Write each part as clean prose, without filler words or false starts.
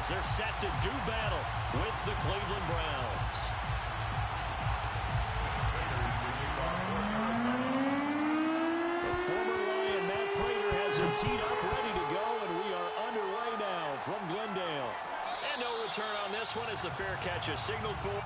Eagles. They're set to do battle with the Cleveland Browns. The former Lion, Matt Prater, has it teed up, ready to go, and we are underway now from Glendale. And no return on this one as the fair catch is signaled for.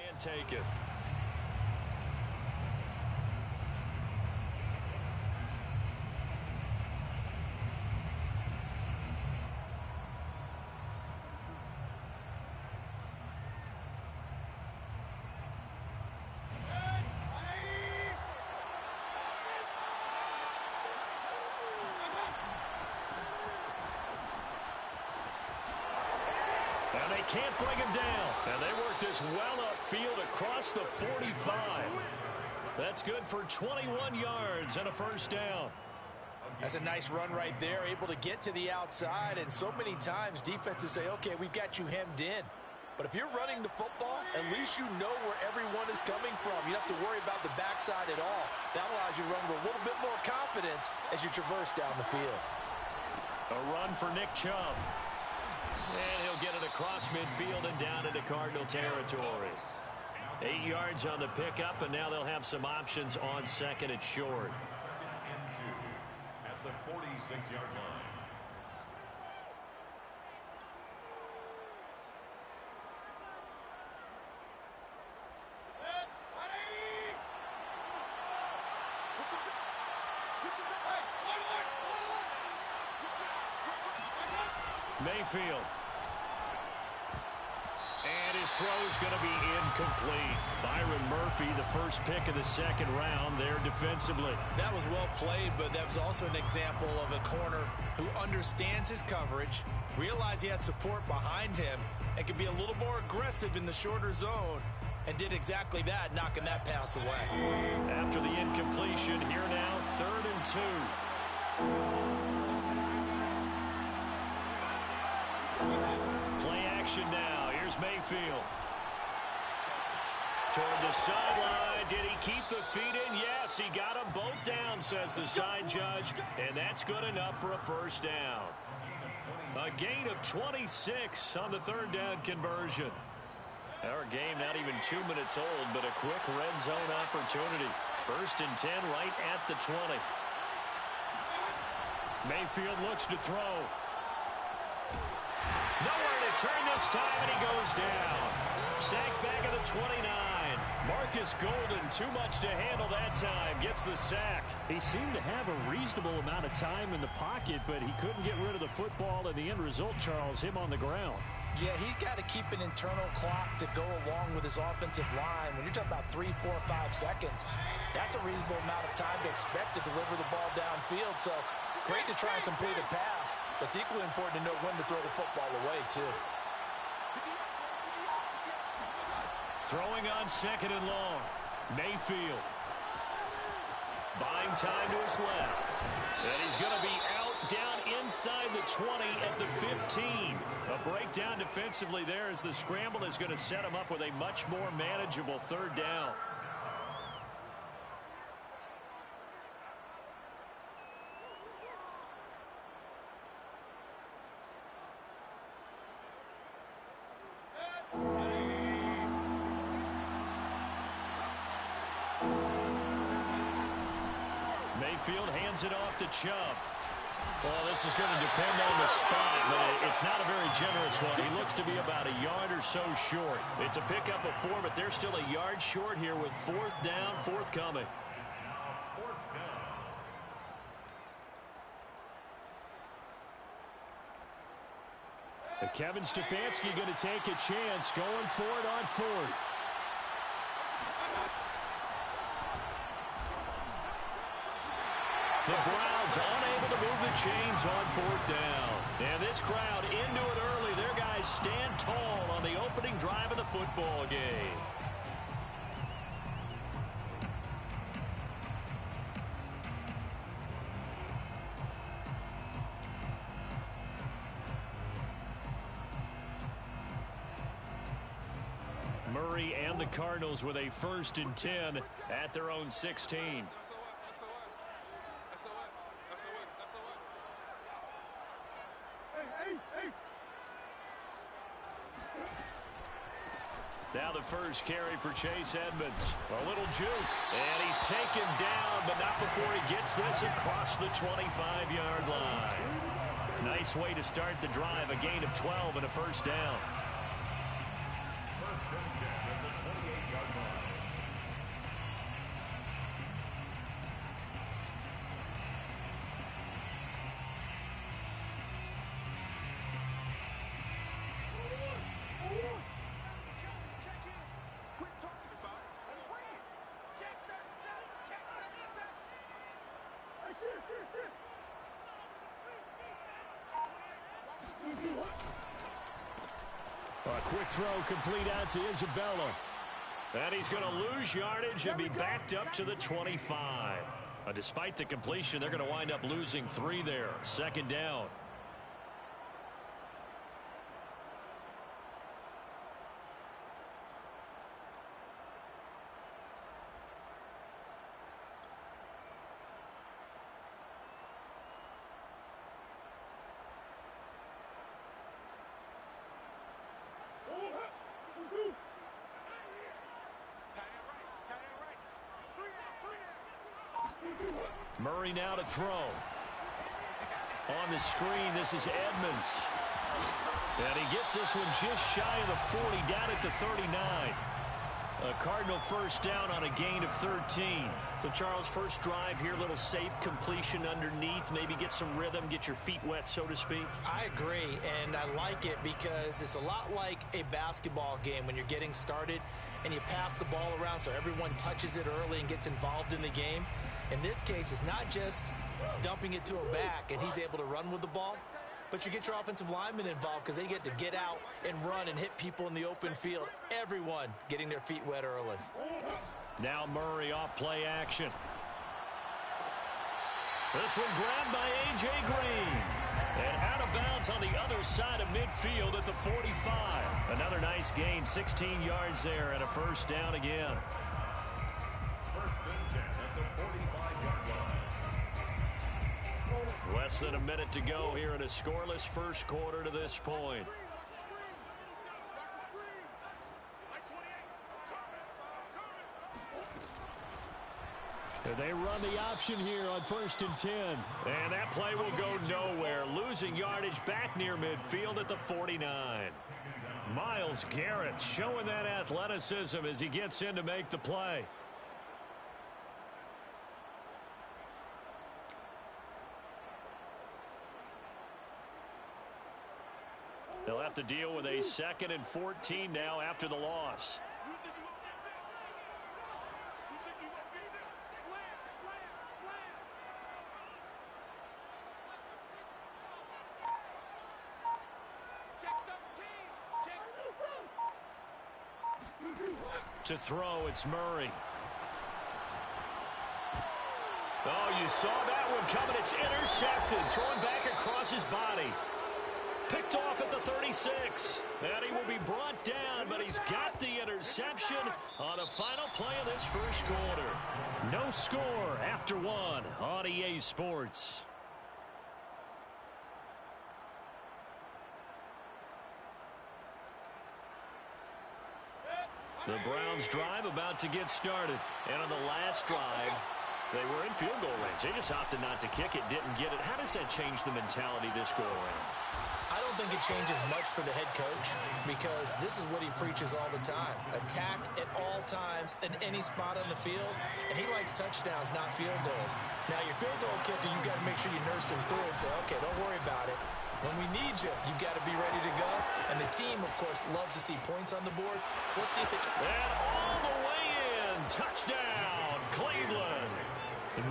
And take it. And they can't bring him down. And they work this well upfield across the 45. That's good for 21 yards and a first down. That's a nice run right there, able to get to the outside. And so many times defenses say, okay, we've got you hemmed in. But if you're running the football, at least you know where everyone is coming from. You don't have to worry about the backside at all. That allows you to run with a little bit more confidence as you traverse down the field. A run for Nick Chubb. And he'll get it across midfield and down into Cardinal territory. 8 yards on the pickup, and now they'll have some options on second and short. Second and 2 at the 46-yard line. Mayfield. And his throw is going to be incomplete. Byron Murphy, the first pick of the second round there defensively. That was well played, but that was also an example of a corner who understands his coverage, realized he had support behind him, and could be a little more aggressive in the shorter zone, and did exactly that, knocking that pass away. After the incompletion, here now Mayfield. Toward the sideline. Did he keep the feet in? Yes, he got them both down, says the side judge. And that's good enough for a first down. A gain of 26 on the third down conversion. Our game not even 2 minutes old, but a quick red zone opportunity. 1st and 10 right at the 20. Mayfield looks to throw. Nowhere to turn this time, and he goes down. Sacked back at the 29. Marcus Golden, too much to handle that time, gets the sack. He seemed to have a reasonable amount of time in the pocket, but he couldn't get rid of the football, and the end result, Charles, him on the ground. Yeah, he's got to keep an internal clock to go along with his offensive line. When you're talking about 3, 4, 5 seconds, that's a reasonable amount of time to expect to deliver the ball downfield. So great to try and complete a pass. But it's equally important to know when to throw the football away, too. Throwing on 2nd and long. Mayfield. Buying time to his left. And he's going to be out down inside the 20 at the 15. A breakdown defensively there as the scramble is going to set him up with a much more manageable 3rd down. Mayfield hands it off to Chubb. Well, this is going to depend on the spot, but it's not a very generous one. He looks to be about a yard or so short. It's a pickup of 4, but they're still a yard short here with 4th down, forthcoming. Kevin Stefanski going to take a chance going for it on 4th. The Browns unable to move the chains on 4th down. And this crowd into it early. Their guys stand tall on the opening drive of the football game. Murray and the Cardinals with a 1st and 10 at their own 16. Now the first carry for Chase Edmonds. A little juke. And he's taken down, but not before he gets this across the 25-yard line. Nice way to start the drive. A gain of 12 and a first down. 1st and 10 at the 28-yard line. A quick throw complete out to Isabella. And he's going to lose yardage and be backed up to the 25. Despite the completion, they're going to wind up losing 3 there. 2nd down. Murray now to throw. On the screen, this is Edmonds. And he gets this one just shy of the 40, down at the 39. A Cardinal first down on a gain of 13. So, Charles, first drive here, little safe completion underneath. Maybe get some rhythm, get your feet wet, so to speak. I agree, and I like it because it's a lot like a basketball game when you're getting started and you pass the ball around so everyone touches it early and gets involved in the game. In this case, it's not just dumping it to a back and he's able to run with the ball, but you get your offensive linemen involved because they get to get out and run and hit people in the open field. Everyone getting their feet wet early. Now Murray off play action. This one grabbed by A.J. Green. And out of bounds on the other side of midfield at the 45. Another nice gain, 16 yards there, and a first down again. First and 10 at the 45-yard line. Less than a minute to go here in a scoreless first quarter to this point. They run the option here on 1st and 10. And that play will go nowhere. Losing yardage back near midfield at the 49. Myles Garrett showing that athleticism as he gets in to make the play. They'll have to deal with a 2nd and 14 now after the loss. To throw, it's Murray. Oh, you saw that one coming. It's intercepted. Thrown back across his body. Picked off at the 36. And he will be brought down, but he's got the interception on the final play of this first quarter. No score after one on EA Sports. The Browns drive about to get started. And on the last drive, they were in field goal range. They just opted not to kick it, didn't get it. How does that change the mentality this go around? I don't think it changes much for the head coach because this is what he preaches all the time. Attack at all times in any spot on the field. And he likes touchdowns, not field goals. Now, your field goal kicker, you got to make sure you nurse him through and say, okay, don't worry about it. When we need you, you got to be ready to go. And the team, of course, loves to see points on the board. So let's see if it... And all the way in. Touchdown, Cleveland.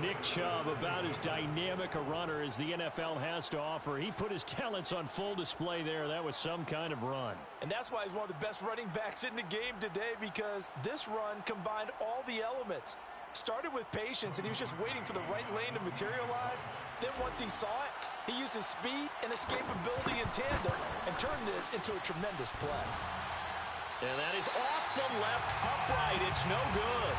Nick Chubb, about as dynamic a runner as the NFL has to offer. He put his talents on full display there. That was some kind of run. And that's why he's one of the best running backs in the game today, because this run combined all the elements. Started with patience, and he was just waiting for the right lane to materialize. Then once he saw it, he used his speed and escapability in tandem and turned this into a tremendous play. And that is off the left upright. It's no good.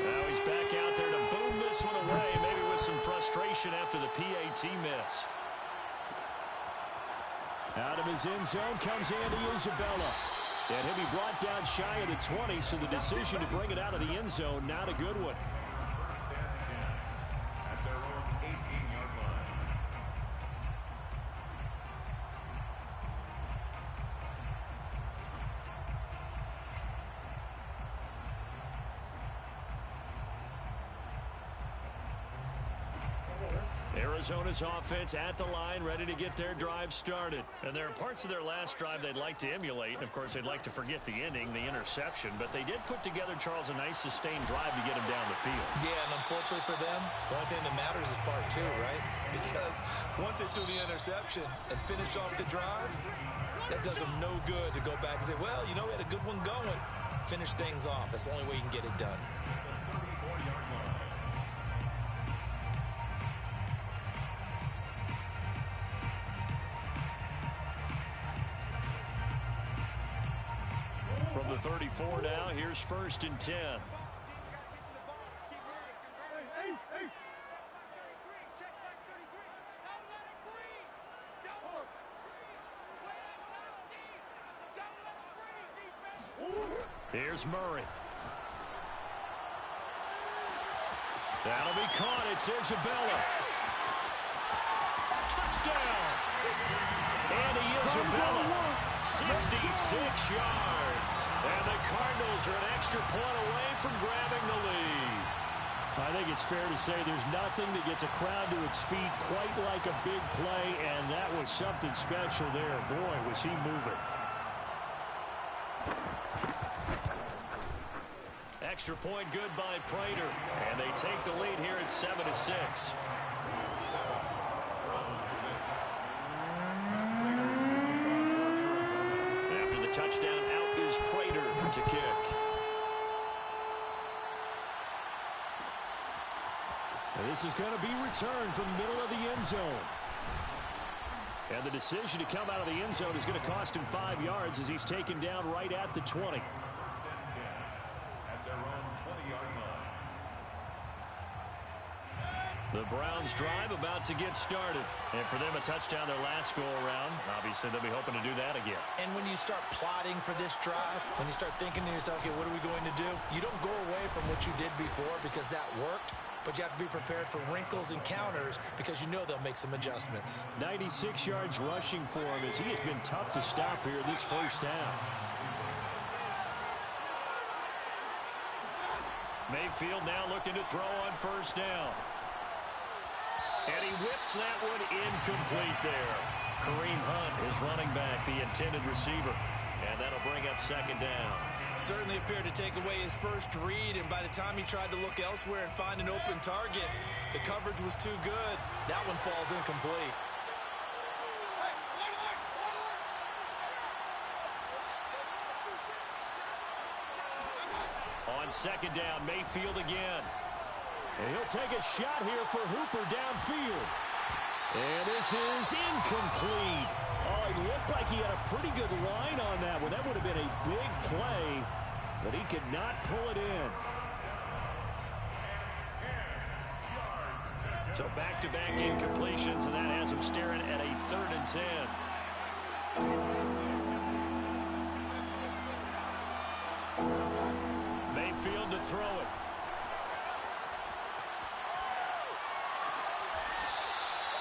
Now he's back out there to boom this one away, maybe with some frustration after the PAT miss. Out of his end zone comes Andy Isabella. And he'll be brought down shy of the 20, so the decision to bring it out of the end zone, not a good one. First and 10 at their own 18-yard line. Arizona's offense at the line, ready to get their drive started. And there are parts of their last drive they'd like to emulate. And, of course, they'd like to forget the ending, the interception. But they did put together, Charles, a nice sustained drive to get him down the field. Yeah, and unfortunately for them, the only thing that matters is part two, right? Because once they threw the interception and finished off the drive, that does them no good to go back and say, well, you know, we had a good one going. Finish things off. That's the only way you can get it done. From the 34 now, here's 1st and 10. Here's Murray. That'll be caught. It's Isabella. Touchdown. Andy Isabella, 66 yards. And the Cardinals are an extra point away from grabbing the lead. I think it's fair to say there's nothing that gets a crowd to its feet quite like a big play, and that was something special there. Boy, was he moving. Extra point good by Prater. And they take the lead here at 7-6. touchdown. Out is Prater to kick. And this is going to be returned from the middle of the end zone. And the decision to come out of the end zone is going to cost him 5 yards as he's taken down right at the 20. First and 10 at their own 20-yard line. The Browns drive about to get started. And for them, a touchdown their last go-around. Obviously, they'll be hoping to do that again. And when you start plotting for this drive, when you start thinking to yourself, okay, what are we going to do? You don't go away from what you did before because that worked. But you have to be prepared for wrinkles and counters because you know they'll make some adjustments. 96 yards rushing for him as he has been tough to stop here this first half. Mayfield now looking to throw on first down. And he whips that one incomplete there. Kareem Hunt is running back, the intended receiver. And that'll bring up second down. Certainly appeared to take away his first read, and by the time he tried to look elsewhere and find an open target, the coverage was too good. That one falls incomplete. On second down, Mayfield again. And he'll take a shot here for Hooper downfield. And this is incomplete. Oh, it looked like he had a pretty good line on that one. That would have been a big play, but he could not pull it in. So back-to-back incompletions, and that has him staring at a 3rd and 10. Mayfield to throw it.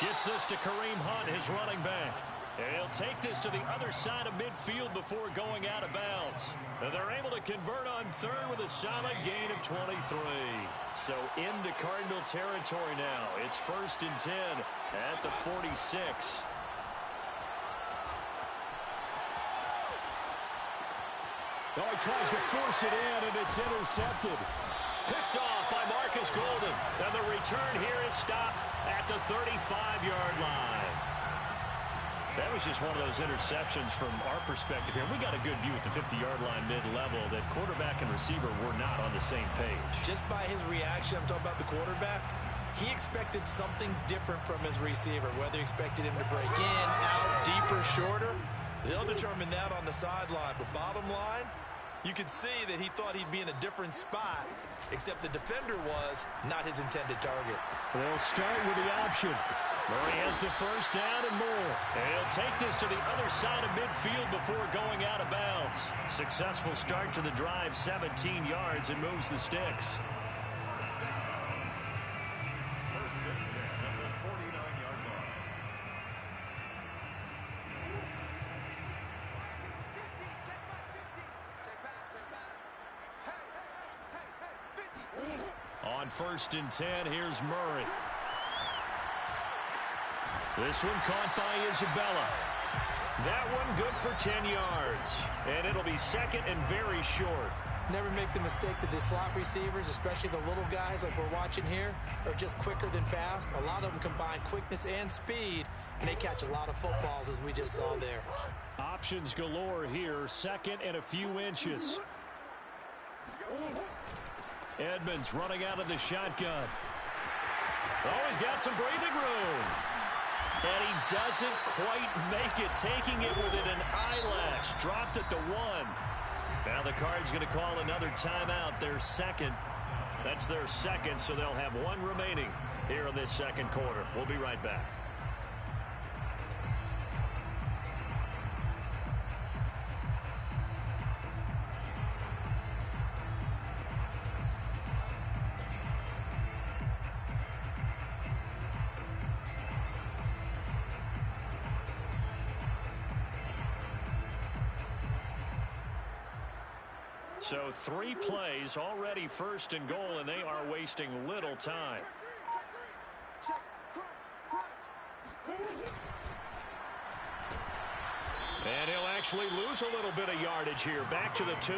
Gets this to Kareem Hunt, his running back. And he'll take this to the other side of midfield before going out of bounds. And they're able to convert on 3rd with a solid gain of 23. So into Cardinal territory now. It's 1st and 10 at the 46. Oh, he tries to force it in, and it's intercepted. Picked off by Marcus Golden. And the return here is stopped at the 35-yard line. That was just one of those interceptions from our perspective here. We got a good view at the 50-yard line mid-level that quarterback and receiver were not on the same page. Just by his reaction, I'm talking about the quarterback, he expected something different from his receiver, whether he expected him to break in, out, deeper, shorter. They'll determine that on the sideline. But bottom line, you could see that he thought he'd be in a different spot, except the defender was not his intended target. They'll start with the option. Murray has the first down and more. And he'll take this to the other side of midfield before going out of bounds. Successful start to the drive, 17 yards, and moves the sticks. First and 10 at the 49-yard line. On 1st and 10, here's Murray. This one caught by Isabella. That one good for 10 yards. And it'll be 2nd and very short. Never make the mistake that the slot receivers, especially the little guys like we're watching here, are just quicker than fast. A lot of them combine quickness and speed, and they catch a lot of footballs, as we just saw there. Options galore here, 2nd and a few inches. Edmonds running out of the shotgun. Oh, he's got some breathing room. And he doesn't quite make it, taking it within an eyelash. Dropped at the 1. Now the Cards going to call another timeout, their 2nd. That's their 2nd, so they'll have 1 remaining here in this 2nd quarter. We'll be right back. So 3 plays, already 1st and goal, and they are wasting little time. And he'll actually lose a little bit of yardage here. Back to the 2.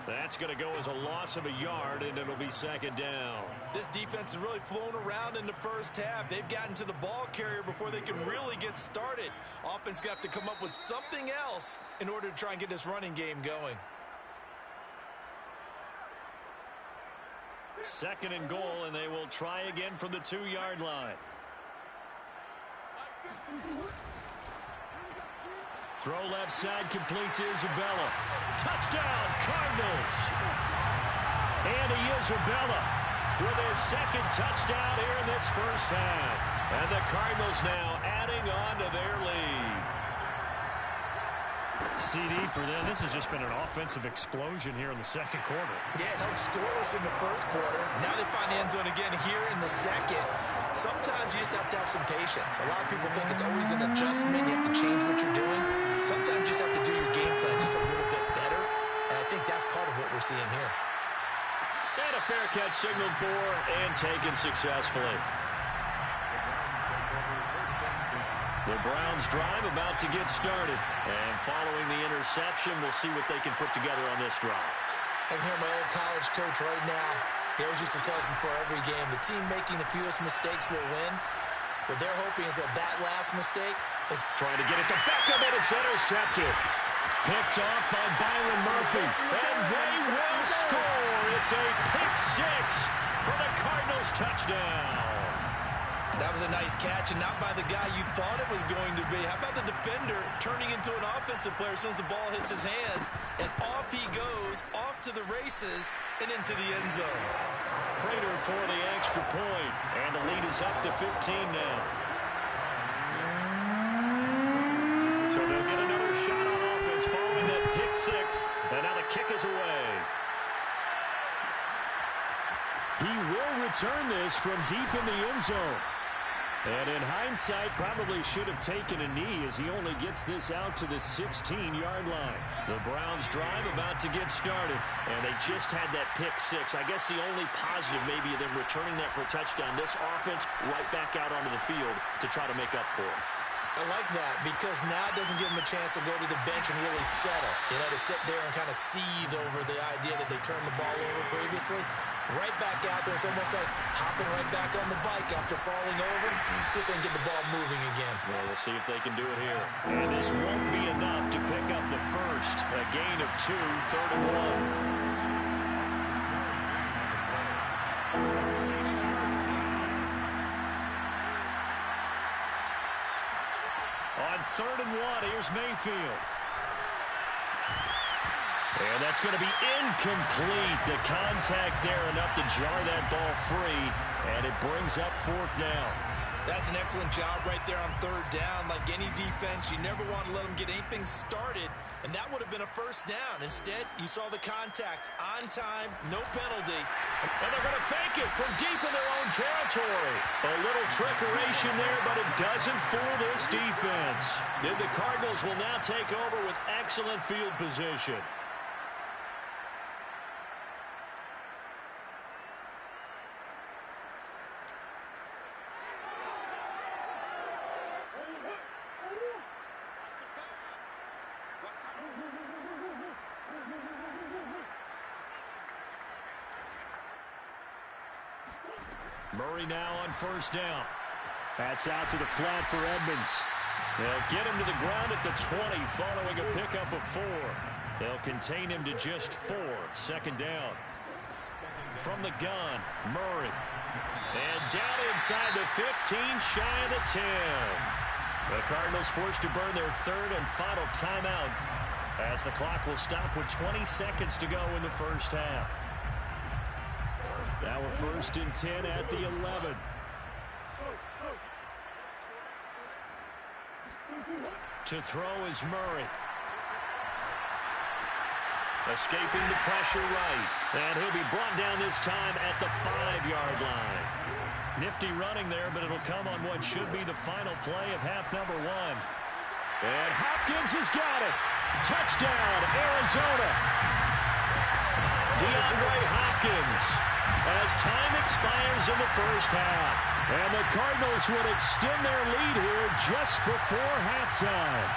That's going to go as a loss of a yard, and it'll be second down. This defense has really flown around in the first half. They've gotten to the ball carrier before they can really get started. Offense got to come up with something else in order to try and get this running game going. Second and goal, and they will try again from the 2-yard line. Throw left side, complete to Isabella. Touchdown, Cardinals! Andy Isabella with his second touchdown here in this first half. And the Cardinals now adding on to their lead. CD for them. This has just been an offensive explosion here in the second quarter. Yeah, held scoreless in the first quarter. Now they find the end zone again here in the second. Sometimes you just have to have some patience. A lot of people think it's always an adjustment. You have to change what you're doing. Sometimes you just have to do your game plan just a little bit better. And I think that's part of what we're seeing here. And a fair catch signaled for and taken successfully. The Browns drive about to get started. And following the interception, we'll see what they can put together on this drive. I can hear my old college coach right now. He always used to tell us before every game, the team making the fewest mistakes will win. What they're hoping is that last mistake is trying to get it to Beckham, and it's intercepted. Picked off by Byron Murphy. And they will score. It's a pick six for the Cardinals touchdown. That was a nice catch, and not by the guy you thought it was going to be. How about the defender turning into an offensive player as soon as the ball hits his hands, and off he goes, off to the races, and into the end zone. Prater for the extra point, and the lead is up to 15 now. So they'll get another shot on offense following that pick six, and now the kick is away. He will return this from deep in the end zone. And in hindsight, probably should have taken a knee as he only gets this out to the 16-yard line. The Browns drive about to get started, and they just had that pick six. I guess the only positive maybe of them returning that for a touchdown. This offense right back out onto the field to try to make up for it. I like that because now it doesn't give them a chance to go to the bench and really settle. You know, to sit there and kind of seethe over the idea that they turned the ball over previously. Right back out there. It's almost like hopping right back on the bike after falling over. See if they can get the ball moving again. Well, we'll see if they can do it here. And this won't be enough to pick up the first. A gain of 2, 3rd and 1. On 3rd and 1, here's Mayfield. And that's going to be incomplete. The contact there enough to jar that ball free, and it brings up 4th down. That's an excellent job right there on 3rd down. Like any defense, you never want to let them get anything started, and that would have been a 1st down. Instead, you saw the contact on time, no penalty. And they're going to fake it from deep in their own territory. A little trickeration there, but it doesn't fool this defense. And the Cardinals will now take over with excellent field position. Murray now on 1st down. That's out to the flat for Edmonds. They'll get him to the ground at the 20 following a pickup of 4. They'll contain him to just 4. 2nd down. From the gun, Murray. And down inside the 15, shy of the 10. The Cardinals forced to burn their 3rd and final timeout as the clock will stop with 20 seconds to go in the first half. Now a 1st and 10 at the 11. To throw is Murray. Escaping the pressure right. And he'll be brought down this time at the 5-yard line. Nifty running there, but it'll come on what should be the final play of half number 1. And Hopkins has got it. Touchdown, Arizona. DeAndre Hopkins. As time expires in the first half. And the Cardinals would extend their lead here just before halftime.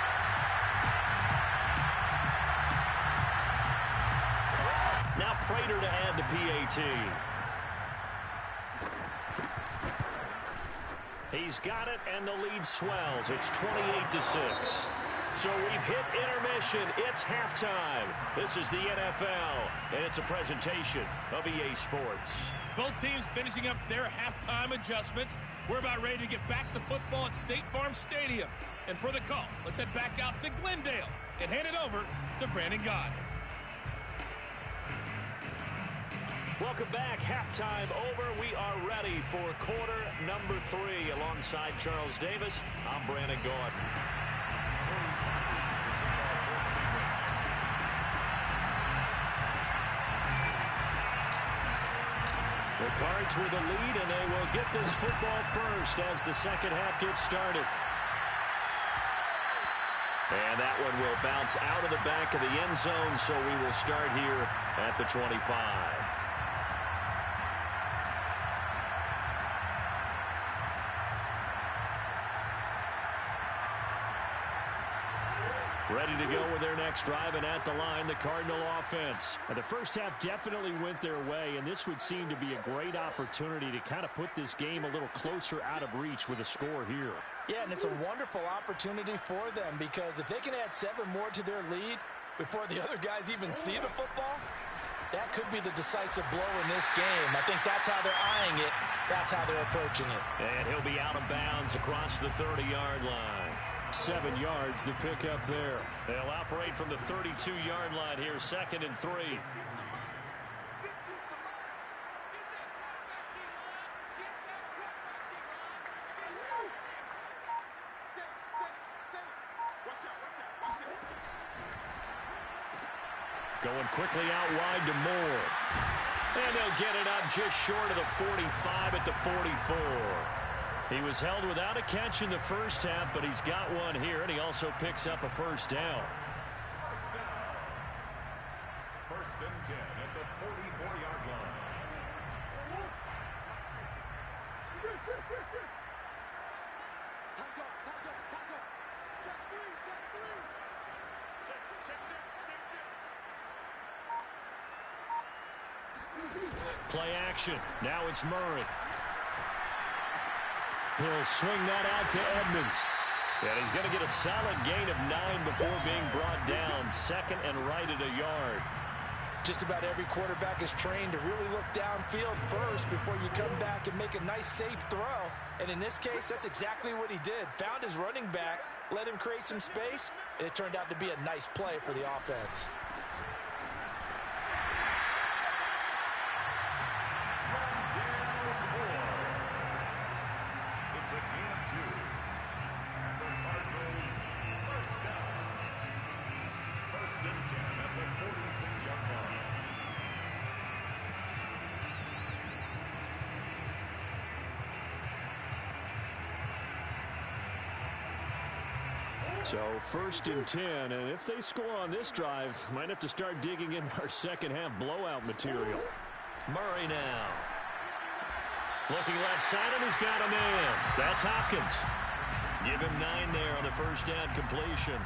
Prater to add the PAT. He's got it, and the lead swells. It's 28-6. So we've hit intermission. It's halftime. This is the NFL, and it's a presentation of EA Sports. Both teams finishing up their halftime adjustments. We're about ready to get back to football at State Farm Stadium. And for the call, let's head back out to Glendale and hand it over to Brandon Gaudin. Welcome back. Halftime over. We are ready for quarter number 3. Alongside Charles Davis, I'm Brandon Gaudin. The Cards with the lead, and they will get this football first as the second half gets started. And that one will bounce out of the back of the end zone, so we will start here at the 25. Ready to go with their next drive, and at the line, the Cardinal offense. And the first half definitely went their way, and this would seem to be a great opportunity to kind of put this game a little closer out of reach with a score here. Yeah, and it's a wonderful opportunity for them, because if they can add 7 more to their lead before the other guys even see the football, that could be the decisive blow in this game. I think that's how they're eyeing it. That's how they're approaching it. And he'll be out of bounds across the 30-yard line. 7 yards, the pickup there. They'll operate from the 32-yard line here, 2nd and 3. Going quickly out wide to Moore. And they'll get it up just short of the 45 at the 44. He was held without a catch in the first half, but he's got one here, and he also picks up a first down. First and 10 at the 44-yard line. Play action. Now it's Murray. He'll swing that out to Edmonds. And he's going to get a solid gain of 9 before being brought down. 2nd and right at a yard. Just about every quarterback is trained to really look downfield first before you come back and make a nice, safe throw. And in this case, that's exactly what he did. Found his running back, let him create some space, and it turned out to be a nice play for the offense. It's a gain of 2. And the Cardinals first down. First and 10 at the 46-yard line. So 1st and 10, and if they score on this drive, might have to start digging in our second half blowout material. Murray now. Looking left side, and he's got a man. That's Hopkins. Give him 9 there on the first down completion.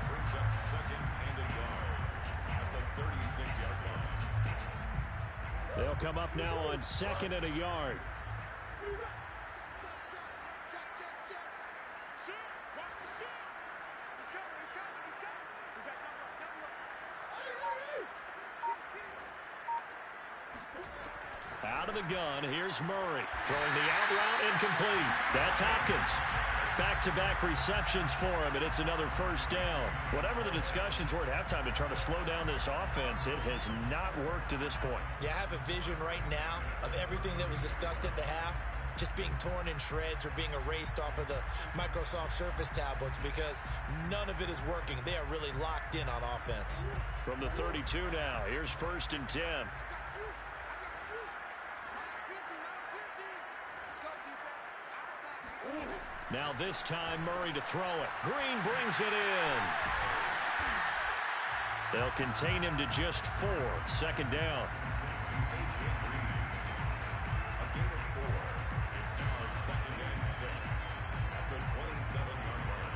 Brings up 2nd and a yard at the 36-yard line. They'll come up now on 2nd and a yard. Out of the gun, here's Murray. Throwing the out route, incomplete. That's Hopkins. Back-to-back receptions for him, and it's another first down. Whatever the discussions were at halftime to try to slow down this offense, it has not worked to this point. Yeah, I have a vision right now of everything that was discussed at the half just being torn in shreds or being erased off of the Microsoft Surface tablets, because none of it is working. They are really locked in on offense. From the 32 now, here's 1st and 10. Now this time, Murray to throw it. Green brings it in. They'll contain him to just 4. 2nd down. A gain of 4. It's now 2nd and 6 at the 27-yard line.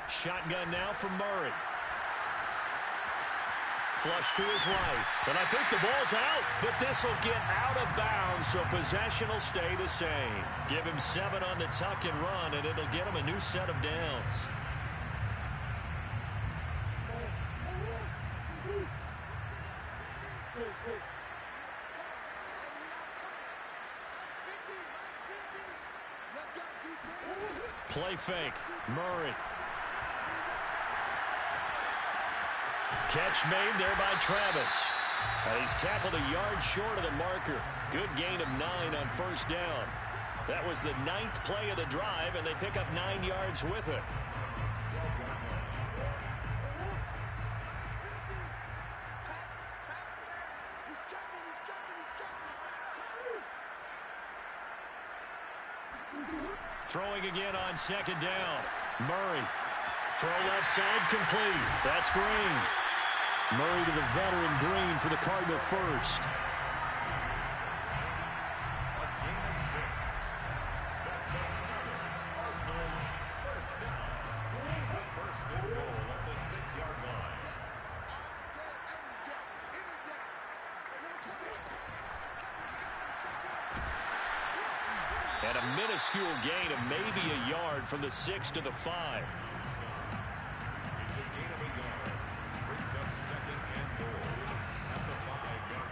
Shotgun now from Murray. Flush to his right. And I think the ball's out, but this will get out of bounds, so possession will stay the same. Give him 7 on the tuck and run, and it'll get him a new set of downs. Play fake. Murray. Catch made there by Travis. He's tackled a yard short of the marker. Good gain of 9 on first down. That was the 9th play of the drive, and they pick up 9 yards with it. Throwing again on second down. Murray. Throw left side complete. That's Green. Murray to the veteran Green for the Cardinal first. A gain of 6. That's another Cardinals first down. First and goal at the 6-yard line. And a minuscule gain of maybe a yard from the 6 to the 5. It's a gain of a yard. Brings up second and goal at the 5-yard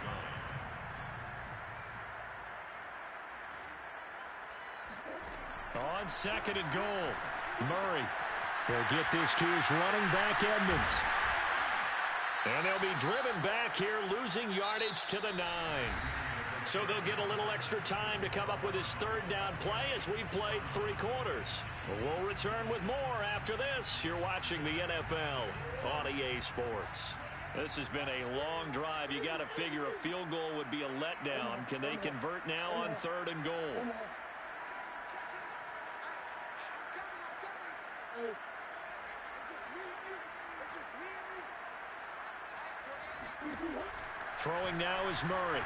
line. On second and goal, Murray. He'll get this to his running back, Edmonds. And they'll be driven back here, losing yardage to the 9. So they'll get a little extra time to come up with his third down play as we've played 3 quarters. We'll return with more after this. You're watching the NFL on EA Sports. This has been a long drive. You got to figure a field goal would be a letdown. Can they convert now on third and goal? Throwing now is Murray.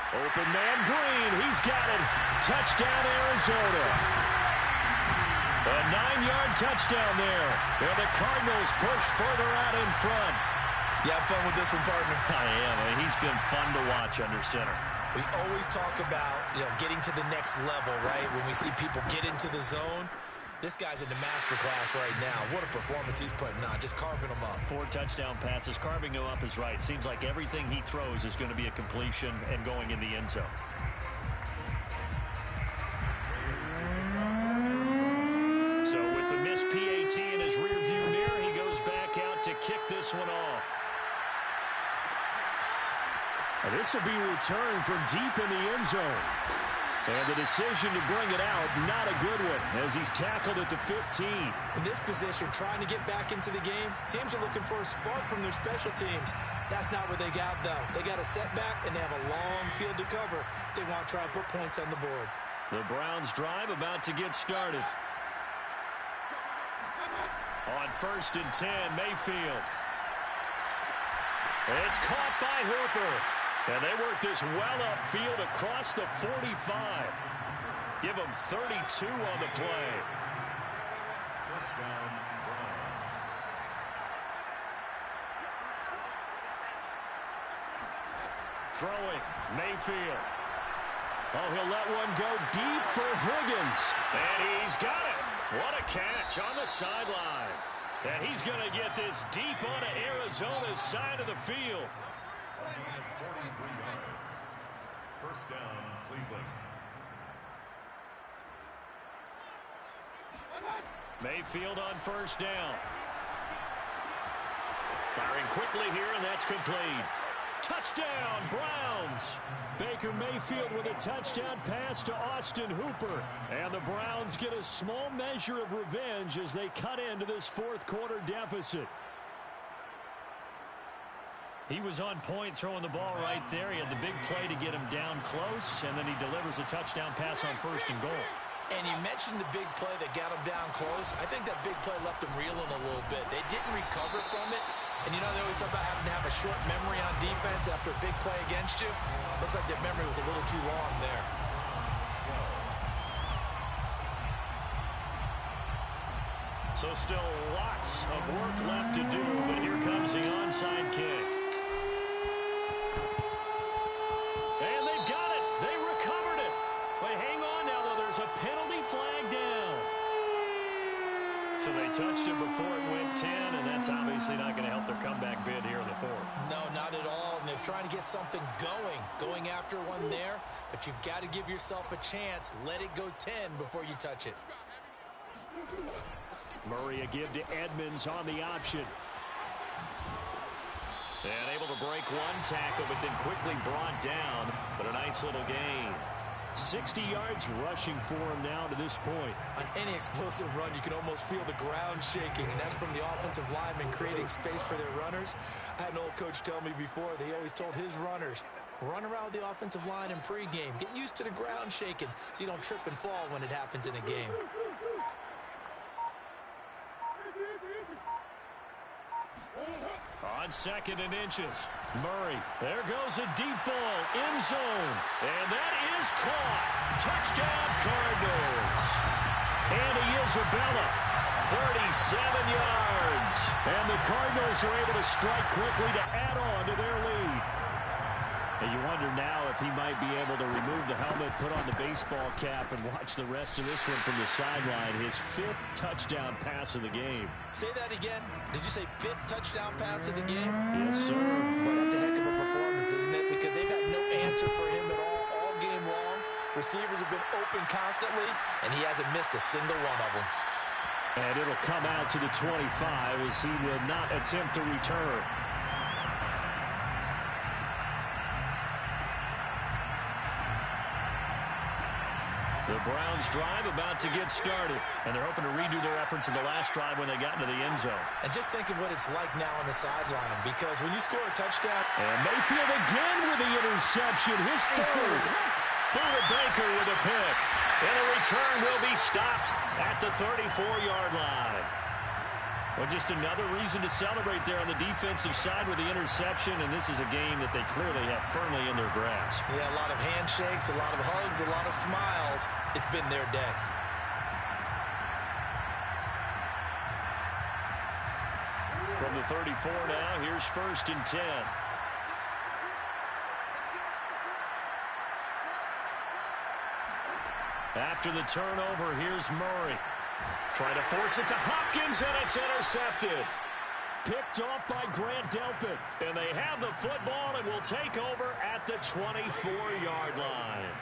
Open man Green. He's got it. Touchdown, Arizona. A 9-yard touchdown there. And the Cardinals push further out in front. You have fun with this one, partner? I am. He's been fun to watch under center. We always talk about, getting to the next level, right? When we see people get into the zone, this guy's in the master class right now. What a performance he's putting on, just carving them up. 4 touchdown passes. Carving him up is right. Seems like everything he throws is going to be a completion and going in the end zone. So with the missed PAT in his rearview mirror, he goes back out to kick this one off. And this will be returned from deep in the end zone. And the decision to bring it out, not a good one, as he's tackled at the 15. In this position, trying to get back into the game, teams are looking for a spark from their special teams. That's not what they got, though. They got a setback, and they have a long field to cover if they want to try and put points on the board. The Browns' drive about to get started. On first and 10, Mayfield. It's caught by Hooper. And they work this well upfield across the 45. Give them 32 on the play. First down, Browns. Throwing, Mayfield. Oh, he'll let one go deep for Higgins. And he's got it. What a catch on the sideline. And he's going to get this deep onto Arizona's side of the field. 43 yards. First down, Cleveland. Mayfield on first down. Firing quickly here, and that's complete. Touchdown, Browns. Baker Mayfield with a touchdown pass to Austin Hooper. And the Browns get a small measure of revenge as they cut into this fourth-quarter deficit. He was on point throwing the ball right there. He had the big play to get him down close, and then he delivers a touchdown pass on first and goal. And you mentioned the big play that got him down close. I think that big play left him reeling a little bit. They didn't recover from it. And, they always talk about having to have a short memory on defense after a big play against you. Looks like their memory was a little too long there. So still lots of work left to do, but here comes the onside kick. And they've got it. They recovered it. But hang on now, though. There's a penalty flag down. So they touched it before it went 10, and that's obviously not going to help their comeback bid here in the fourth. No, not at all. And they're trying to get something going after one there. But you've got to give yourself a chance. Let it go 10 before you touch it. Murray a give to Edmonds on the option. And able to break one tackle, but then quickly brought down. But a nice little gain. 60 yards rushing for him now to this point. On any explosive run, you can almost feel the ground shaking, and that's from the offensive linemen creating space for their runners. I had an old coach tell me before, they always told his runners, run around the offensive line in pregame. Get used to the ground shaking so you don't trip and fall when it happens in a game. On 2nd and inches, Murray. There goes a deep ball, end zone. And that is caught. Touchdown, Cardinals. Andy Isabella, 37 yards. And the Cardinals are able to strike quickly to add on to their lead. And you wonder now if he might be able to remove the helmet, put on the baseball cap, and watch the rest of this one from the sideline. His 5th touchdown pass of the game. Say that again. Did you say 5th touchdown pass of the game? Yes, sir. But that's a heck of a performance, isn't it? Because they've had no answer for him at all game long. Receivers have been open constantly, and he hasn't missed a single one of them. And it'll come out to the 25 as he will not attempt to return. The Browns drive about to get started, and they're hoping to redo their efforts in the last drive when they got into the end zone. And just think of what it's like now on the sideline, because when you score a touchdown... And Mayfield again with the interception, his 3rd. Buda Baker with a pick. And a return will be stopped at the 34-yard line. Well, just another reason to celebrate there on the defensive side with the interception, and this is a game that they clearly have firmly in their grasp. Yeah, a lot of handshakes, a lot of hugs, a lot of smiles. It's been their day. From the 34 now, here's 1st and 10. After the turnover, here's Murray. Trying to force it to Hopkins, and it's intercepted. Picked off by Grant Delpit. And they have the football and will take over at the 24-yard line.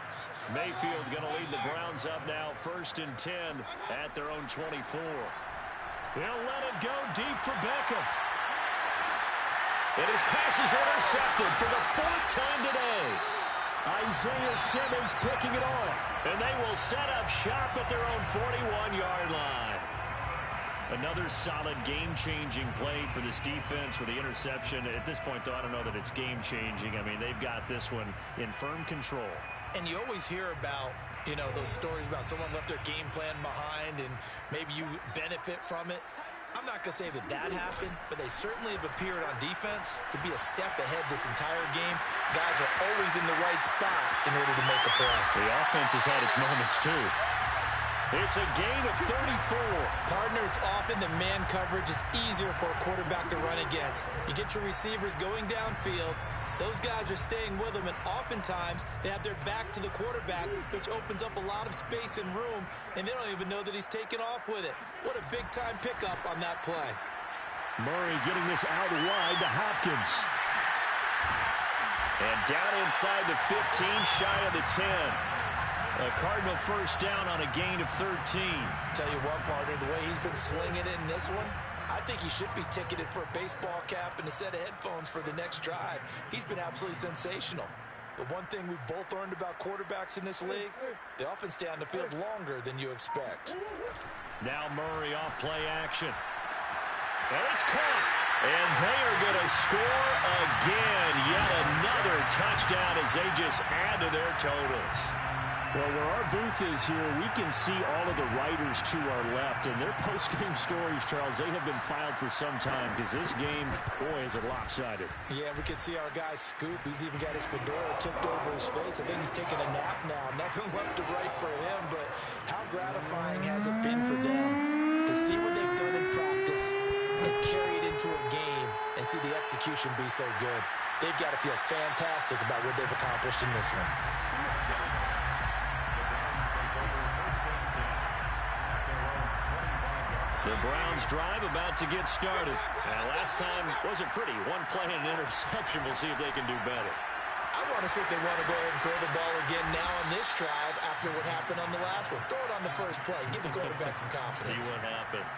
Mayfield going to lead the Browns up now, 1st and 10 at their own 24. They'll let it go deep for Beckham. And his pass is intercepted for the 4th time today. Isaiah Simmons picking it off. And they will set up shop at their own 41-yard line. Another solid game-changing play for this defense with the interception. At this point, though, I don't know that it's game-changing. I mean, they've got this one in firm control. And you always hear about, you know, those stories about someone left their game plan behind and maybe you benefit from it. I'm not going to say that that happened, but they certainly have appeared on defense to be a step ahead this entire game. Guys are always in the right spot in order to make a play. The offense has had its moments, too. It's a gain of 34. Partner, it's often the man coverage is easier for a quarterback to run against. You get your receivers going downfield. Those guys are staying with them, and oftentimes they have their back to the quarterback, which opens up a lot of space and room, and they don't even know that he's taken off with it. What a big-time pickup on that play. Murray getting this out wide to Hopkins. And down inside the 15, shy of the 10. A Cardinal 1st down on a gain of 13. Tell you what, partner, the way he's been slinging it in this one, I think he should be ticketed for a baseball cap and a set of headphones for the next drive. He's been absolutely sensational. But one thing we've both learned about quarterbacks in this league, they often stay on the field longer than you expect. Now Murray off play action. And it's caught. And they are going to score again. Yet another touchdown as they just add to their totals. Well, where our booth is here, we can see all of the writers to our left. And their post-game stories, Charles, they have been filed for some time because this game, boy, is it lopsided. Yeah, we can see our guy Scoop. He's even got his fedora tipped over his face. I think he's taking a nap now. Nothing left to write for him, but how gratifying has it been for them to see what they've done and see the execution be so good. They've got to feel fantastic about what they've accomplished in this one. The Browns drive about to get started. Last time wasn't pretty. One play and an interception. We'll see if they can do better. I want to see if they want to go ahead and throw the ball again now on this drive after what happened on the last one. Throw it on the first play. Give the quarterback some confidence. See what happens.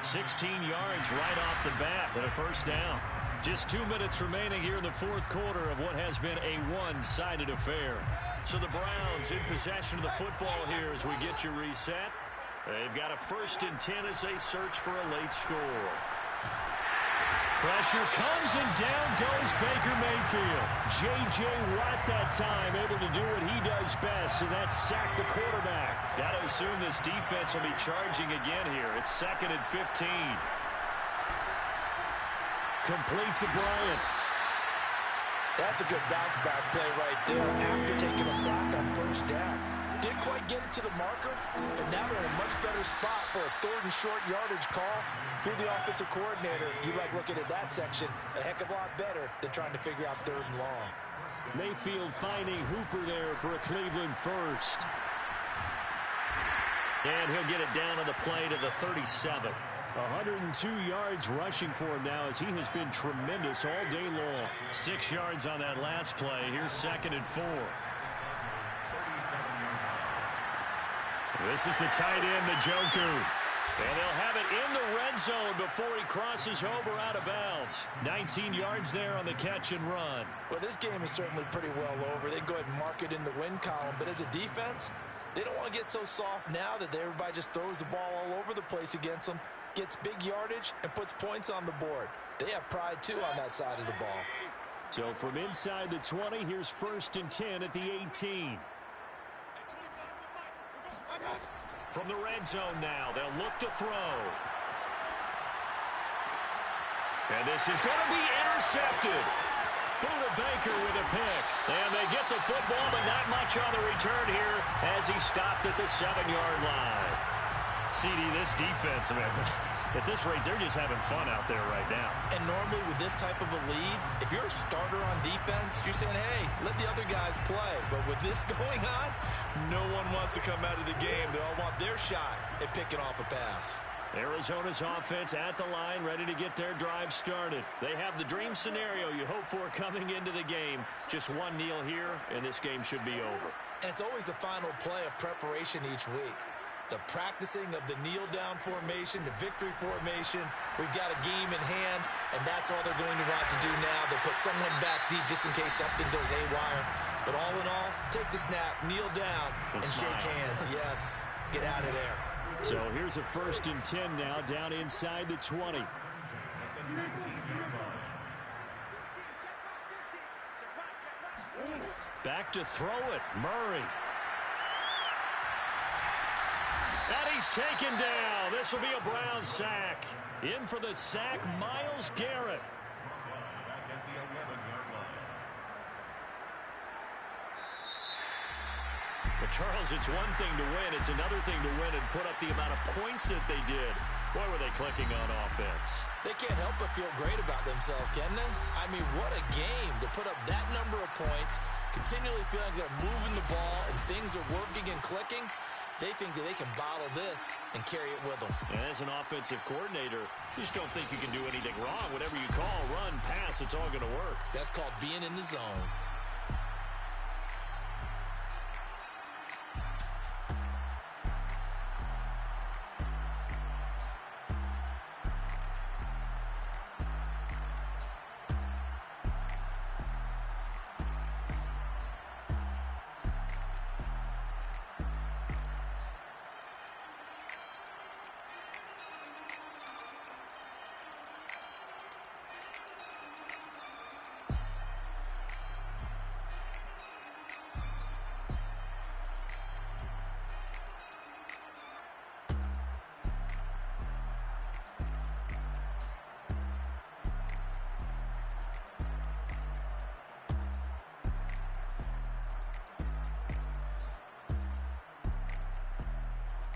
16 yards right off the bat and a first down. Just 2 minutes remaining here in the fourth quarter of what has been a one-sided affair. So the Browns in possession of the football here as we get you reset. They've got a 1st and 10 as they search for a late score. Pressure comes and down goes Baker Mayfield. J.J. Watt that time able to do what he does best, and that's sack the quarterback. Got to assume this defense will be charging again here. It's 2nd and 15. Complete to Bryant. That's a good bounce back play right there after taking a sack on first down. Didn't quite get it to the marker, but now they're in a much better spot for a 3rd and short yardage call through the offensive coordinator. You like looking at that section a heck of a lot better than trying to figure out 3rd and long. Mayfield finding Hooper there for a Cleveland first. And he'll get it down on the play to the 37. 102 yards rushing for him now as he has been tremendous all day long. 6 yards on that last play. Here's 2nd and 4. This is the tight end, Njoku. And they'll have it in the red zone before he crosses over out of bounds. 19 yards there on the catch and run. Well, this game is certainly pretty well over. They can go ahead and mark it in the win column. But as a defense, they don't want to get so soft now that everybody just throws the ball all over the place against them, gets big yardage, and puts points on the board. They have pride, too, on that side of the ball. So from inside the 20, here's 1st and 10 at the 18. From the red zone now, they'll look to throw. And this is going to be intercepted. Buda Baker with a pick. And they get the football, but not much on the return here as he stopped at the 7-yard line. CD, this defense, man, at this rate, they're just having fun out there right now. And normally with this type of a lead, if you're a starter on defense, you're saying, hey, let the other guys play. But with this going on, no one wants to come out of the game. They all want their shot at picking off a pass. Arizona's offense at the line, ready to get their drive started. They have the dream scenario you hope for coming into the game. Just one kneel here, and this game should be over. And it's always the final play of preparation each week. The practicing of the kneel-down formation, the victory formation. We've got a game in hand, and that's all they're going to want to do now. They'll put someone back deep just in case something goes haywire. But all in all, take the snap, kneel down, and shake hands. Yes, get out of there. So here's a 1st and 10 now down inside the 20. Back to throw it, Murray. And he's taken down. This will be a Brown sack. In for the sack, Myles Garrett. But Charles, it's one thing to win. It's another thing to win and put up the amount of points that they did. Boy, were they clicking on offense. They can't help but feel great about themselves, can they? I mean, what a game to put up that number of points, continually feeling like they're moving the ball and things are working and clicking. They think that they can bottle this and carry it with them. And as an offensive coordinator, you just don't think you can do anything wrong. Whatever you call, run, pass, it's all going to work. That's called being in the zone.